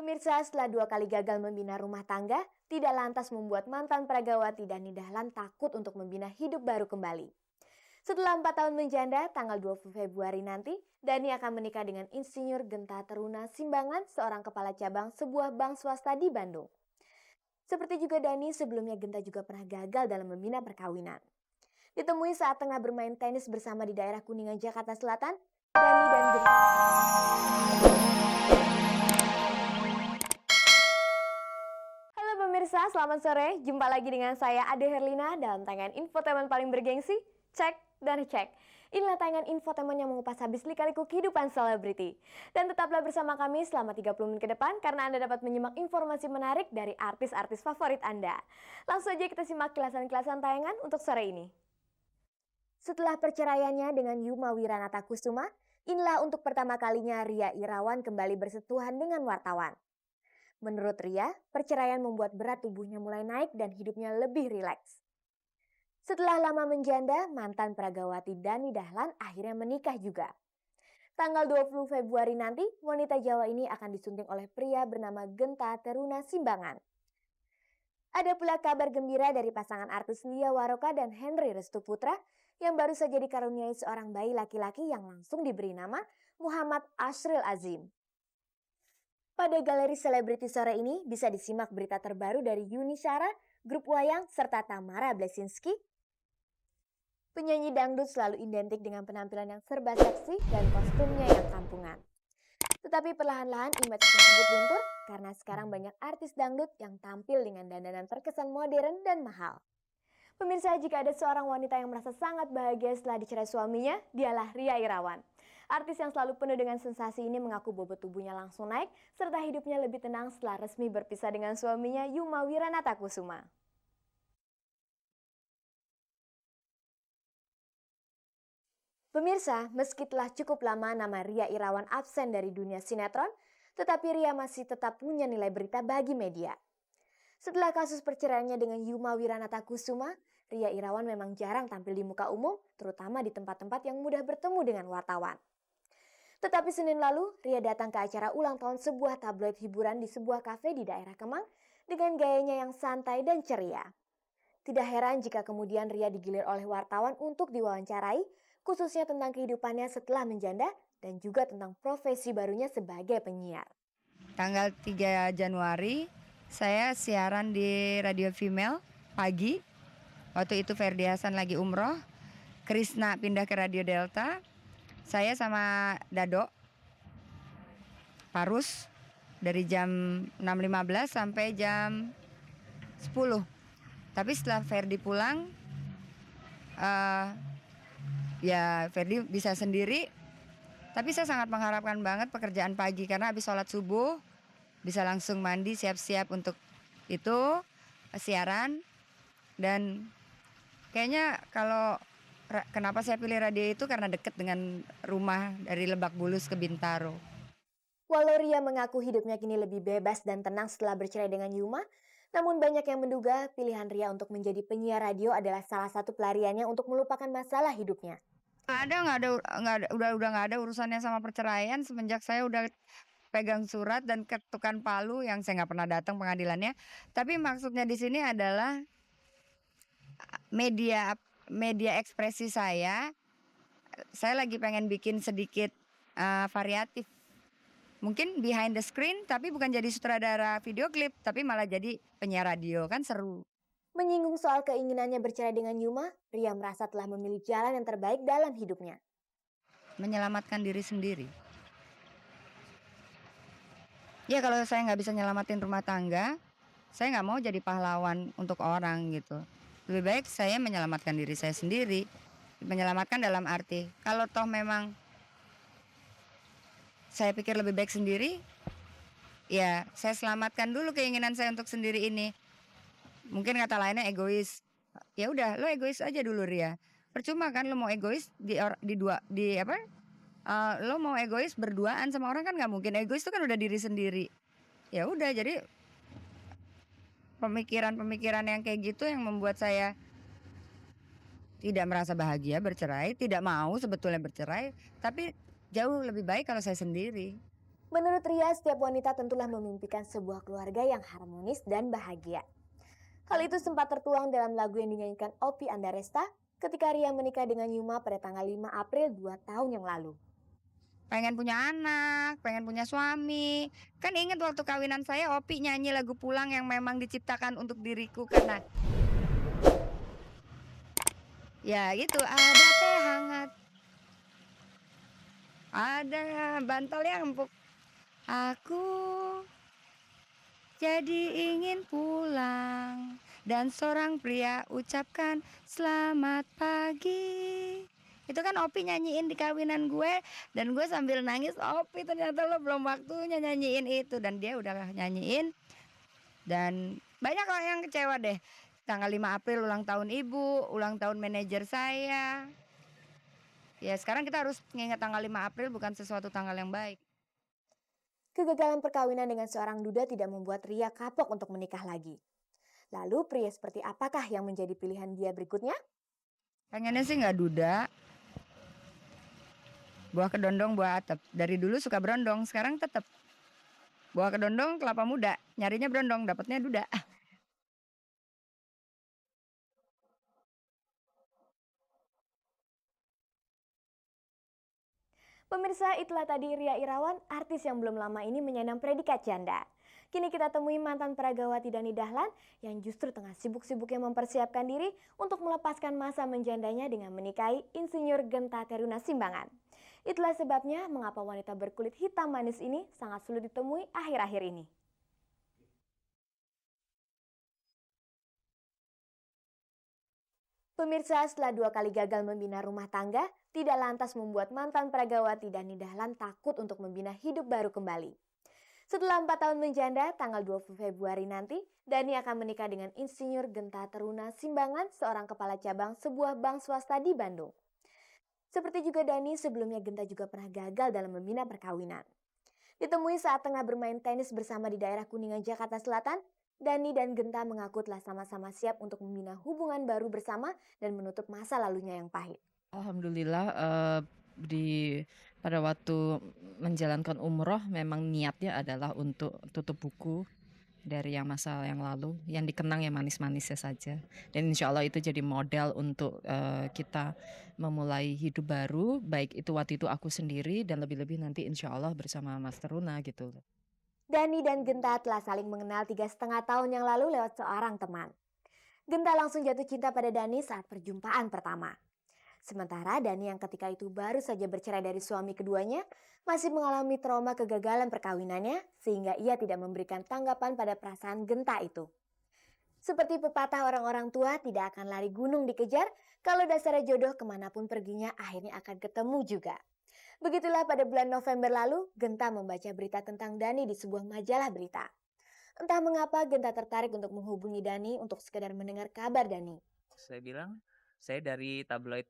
Pemirsa, setelah 2 kali gagal membina rumah tangga, tidak lantas membuat mantan pragawati Dani Dahlan takut untuk membina hidup baru kembali. Setelah 4 tahun menjanda, tanggal 20 Februari nanti, Dani akan menikah dengan Insinyur Genta Teruna Simbangan, seorang kepala cabang sebuah bank swasta di Bandung. Seperti juga Dani, sebelumnya Genta juga pernah gagal dalam membina perkawinan. Ditemui saat tengah bermain tenis bersama di daerah Kuningan, Jakarta Selatan, Dani dan Genta... Halo pemirsa, selamat sore. Jumpa lagi dengan saya Ade Herlina dalam tayangan infotainment paling bergengsi, Cek dan Cek. Inilah tayangan infotainment yang mengupas habis lika-liku kehidupan selebriti. Dan tetaplah bersama kami selama 30 menit ke depan karena Anda dapat menyimak informasi menarik dari artis-artis favorit Anda. Langsung saja kita simak kilasan-kilasan tayangan untuk sore ini. Setelah perceraiannya dengan Yuma Wiranata Kusuma, inilah untuk pertama kalinya Ria Irawan kembali bersentuhan dengan wartawan. Menurut Ria, perceraian membuat berat tubuhnya mulai naik dan hidupnya lebih rileks. Setelah lama menjanda, mantan pragawati Dani Dahlan akhirnya menikah juga. Tanggal 20 Februari nanti, wanita Jawa ini akan disunting oleh pria bernama Genta Teruna Simbangan. Ada pula kabar gembira dari pasangan artis Lia Waroka dan Henry Restu Putra yang baru saja dikaruniai seorang bayi laki-laki yang langsung diberi nama Muhammad Ashril Azim. Pada galeri selebriti sore ini bisa disimak berita terbaru dari Yuni Syara, grup wayang, serta Tamara Blesinski. Penyanyi dangdut selalu identik dengan penampilan yang serba seksi dan kostumnya yang kampungan. Tetapi perlahan-lahan image tersebut luntur karena sekarang banyak artis dangdut yang tampil dengan dandanan terkesan modern dan mahal. Pemirsa, jika ada seorang wanita yang merasa sangat bahagia setelah dicerai suaminya, dialah Ria Irawan. Artis yang selalu penuh dengan sensasi ini mengaku bobot tubuhnya langsung naik, serta hidupnya lebih tenang setelah resmi berpisah dengan suaminya Yuma Wiranata Kusuma. Pemirsa, meski telah cukup lama nama Ria Irawan absen dari dunia sinetron, tetapi Ria masih tetap punya nilai berita bagi media. Setelah kasus perceraiannya dengan Yuma Wiranata Kusuma, Ria Irawan memang jarang tampil di muka umum, terutama di tempat-tempat yang mudah bertemu dengan wartawan. Tetapi Senin lalu, Ria datang ke acara ulang tahun sebuah tabloid hiburan di sebuah kafe di daerah Kemang dengan gayanya yang santai dan ceria. Tidak heran jika kemudian Ria digilir oleh wartawan untuk diwawancarai, khususnya tentang kehidupannya setelah menjanda dan juga tentang profesi barunya sebagai penyiar. Tanggal 3 Januari, saya siaran di Radio Female pagi. Waktu itu Ferdi Hasan lagi umroh, Krisna pindah ke Radio Delta. Saya sama Dado Parus dari jam 6.15 sampai jam 10. Tapi setelah Ferdi pulang, ya Ferdi bisa sendiri. Tapi saya sangat mengharapkan banget pekerjaan pagi karena habis sholat subuh bisa langsung mandi siap-siap untuk itu siaran. Dan kayaknya kenapa saya pilih radio itu karena dekat dengan rumah dari Lebak Bulus ke Bintaro. Walau Ria mengaku hidupnya kini lebih bebas dan tenang setelah bercerai dengan Yuma, namun banyak yang menduga pilihan Ria untuk menjadi penyiar radio adalah salah satu pelariannya untuk melupakan masalah hidupnya. Udah nggak ada urusannya sama perceraian semenjak saya udah pegang surat dan ketukan palu yang saya nggak pernah datang pengadilannya. Tapi maksudnya di sini adalah media ekspresi saya lagi pengen bikin sedikit variatif. Mungkin behind the screen tapi bukan jadi sutradara video klip tapi malah jadi penyiar radio, kan seru. Menyinggung soal keinginannya bercerai dengan Yuma, Ria merasa telah memilih jalan yang terbaik dalam hidupnya. Menyelamatkan diri sendiri. Ya kalau saya nggak bisa nyelamatin rumah tangga, saya nggak mau jadi pahlawan untuk orang gitu. Lebih baik saya menyelamatkan diri saya sendiri. Menyelamatkan dalam arti, kalau toh memang saya pikir lebih baik sendiri, ya saya selamatkan dulu keinginan saya untuk sendiri ini. Mungkin kata lainnya egois. Ya udah, lo egois aja dulu Ria. Percuma kan lo mau egois lo mau egois berduaan sama orang kan nggak mungkin. Egois itu kan udah diri sendiri. Ya udah, jadi pemikiran yang kayak gitu yang membuat saya tidak merasa bahagia bercerai, tidak mau sebetulnya bercerai, tapi jauh lebih baik kalau saya sendiri. Menurut Ria, setiap wanita tentulah memimpikan sebuah keluarga yang harmonis dan bahagia. Hal itu sempat tertuang dalam lagu yang dinyanyikan Oppie Andaresta ketika Ria menikah dengan Yuma pada tanggal 5 April 2 tahun yang lalu. Pengen punya anak, pengen punya suami. Kan ingat waktu kawinan saya Opi nyanyi lagu Pulang yang memang diciptakan untuk diriku karena ya itu ada teh hangat, ada bantal yang empuk. Aku jadi ingin pulang dan seorang pria ucapkan selamat pagi. Itu kan Opi nyanyiin di kawinan gue dan gue sambil nangis, Opi ternyata lo belum waktunya nyanyiin itu, dan dia udah nyanyiin dan banyak orang yang kecewa deh. Tanggal 5 April ulang tahun ibu, ulang tahun manajer saya. Ya sekarang kita harus nginget tanggal 5 April bukan sesuatu tanggal yang baik. Kegagalan perkawinan dengan seorang duda tidak membuat Ria kapok untuk menikah lagi. Lalu pria seperti apakah yang menjadi pilihan dia berikutnya? Pengennya sih nggak duda. Buah kedondong, buah atap. Dari dulu suka berondong, sekarang tetap. Buah kedondong, kelapa muda. Nyarinya berondong, dapatnya duda. Pemirsa, itulah tadi Ria Irawan, artis yang belum lama ini menyandang predikat janda. Kini kita temui mantan peragawati Dani Dahlan yang justru tengah sibuk-sibuknya mempersiapkan diri untuk melepaskan masa menjandanya dengan menikahi Insinyur Genta Teruna Simbangan. Itulah sebabnya mengapa wanita berkulit hitam manis ini sangat sulit ditemui akhir-akhir ini. Pemirsa, setelah 2 kali gagal membina rumah tangga, tidak lantas membuat mantan peragawati Dani Dahlan takut untuk membina hidup baru kembali. Setelah 4 tahun menjanda, tanggal 20 Februari nanti, Dani akan menikah dengan Insinyur Genta Teruna Simbangan, seorang kepala cabang sebuah bank swasta di Bandung. Seperti juga Dani, sebelumnya Genta juga pernah gagal dalam membina perkawinan. Ditemui saat tengah bermain tenis bersama di daerah Kuningan, Jakarta Selatan, Dani dan Genta mengaku telah sama-sama siap untuk membina hubungan baru bersama dan menutup masa lalunya yang pahit. Alhamdulillah pada waktu menjalankan umroh memang niatnya adalah untuk tutup buku dari yang masa yang lalu, yang dikenang yang manis-manisnya saja. Dan insya Allah itu jadi model untuk kita memulai hidup baru, baik itu waktu itu aku sendiri dan lebih-lebih nanti insya Allah bersama Mas Teruna gitu. Dani dan Genta telah saling mengenal 3,5 tahun yang lalu lewat seorang teman. Genta langsung jatuh cinta pada Dani saat perjumpaan pertama. Sementara Dani yang ketika itu baru saja bercerai dari suami keduanya, masih mengalami trauma kegagalan perkawinannya sehingga ia tidak memberikan tanggapan pada perasaan Genta itu. Seperti pepatah orang-orang tua, tidak akan lari gunung dikejar, kalau dasarnya jodoh kemanapun perginya akhirnya akan ketemu juga. Begitulah pada bulan November lalu, Genta membaca berita tentang Dani di sebuah majalah berita. Entah mengapa Genta tertarik untuk menghubungi Dani untuk sekedar mendengar kabar Dani. Saya bilang, saya dari tabloid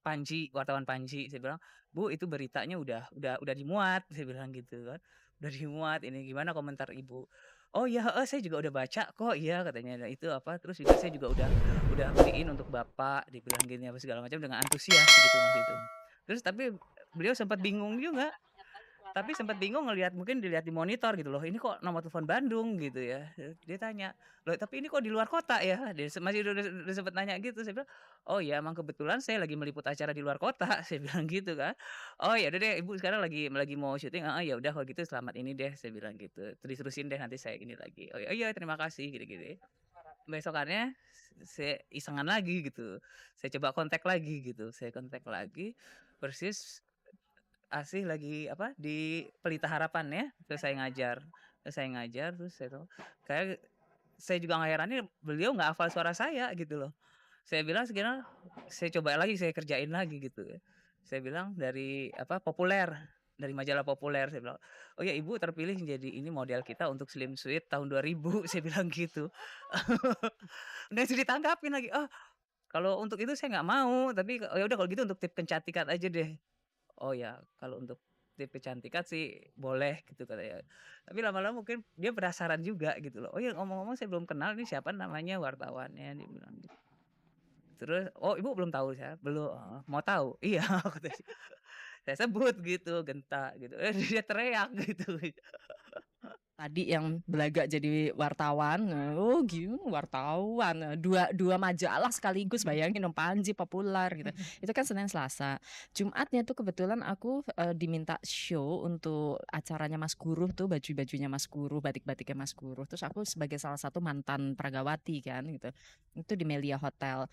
Panji, wartawan Panji. Saya bilang, Bu, itu beritanya udah dimuat. Saya bilang gitu kan, udah dimuat. Ini gimana komentar Ibu? Oh ya, saya juga udah baca kok. Iya katanya. Nah, itu apa? Terus juga saya juga udah beliin untuk Bapak. Dibilang gini apa segala macam dengan antusias gitu waktu itu. Terus tapi beliau sempat bingung juga. Tapi sempat bingung mungkin dilihat di monitor gitu loh. Ini kok nomor telepon Bandung gitu ya. Dia tanya, "Loh, tapi ini kok di luar kota ya?" Dia masih udah sempat nanya gitu. Saya bilang, "Oh ya, emang kebetulan saya lagi meliput acara di luar kota." Saya bilang gitu kan. "Oh ya udah deh, Ibu sekarang lagi mau syuting." "Heeh, ya udah kalau gitu selamat ini deh." Saya bilang gitu. Terus-terusin deh nanti saya ini lagi. "Oh iya terima kasih." Gitu-gitu. Besokannya saya isengan lagi gitu. Saya coba kontak lagi gitu. Saya kontak lagi persis Asih lagi di Pelita Harapan ya, terus saya ngajar terus saya tahu kayak saya juga nggak heran nih beliau nggak hafal suara saya gitu loh. Saya bilang sekarang saya coba lagi, saya kerjain lagi gitu ya. Saya bilang dari Populer, dari majalah Populer saya bilang, "Oh ya Ibu terpilih jadi ini model kita untuk Slim Suite tahun 2000." Saya bilang gitu. Udah ditanggapin lagi, "Oh, kalau untuk itu saya nggak mau, tapi ya udah kalau gitu untuk tip kecantikan aja deh." Oh ya, kalau untuk tip kecantikan sih boleh gitu katanya. Tapi lama-lama mungkin dia penasaran juga gitu loh. "Oh ya ngomong-ngomong saya belum kenal nih siapa namanya wartawannya," dia bilang gitu. Terus, "Oh Ibu belum tahu saya?" "Belum." "Mau tahu?" "Iya," katanya. Saya sebut gitu, Genta gitu. Dia teriak gitu. Tadi yang belaga jadi wartawan, oh gitu wartawan, dua majalah sekaligus, bayangin dong, Panji Populer gitu. Itu kan Senin Selasa. Jumatnya tuh kebetulan aku diminta show untuk acaranya Mas Guru tuh, baju-bajunya Mas Guru, batik-batiknya Mas Guru. Terus aku sebagai salah satu mantan peragawati kan gitu. Itu di Melia Hotel.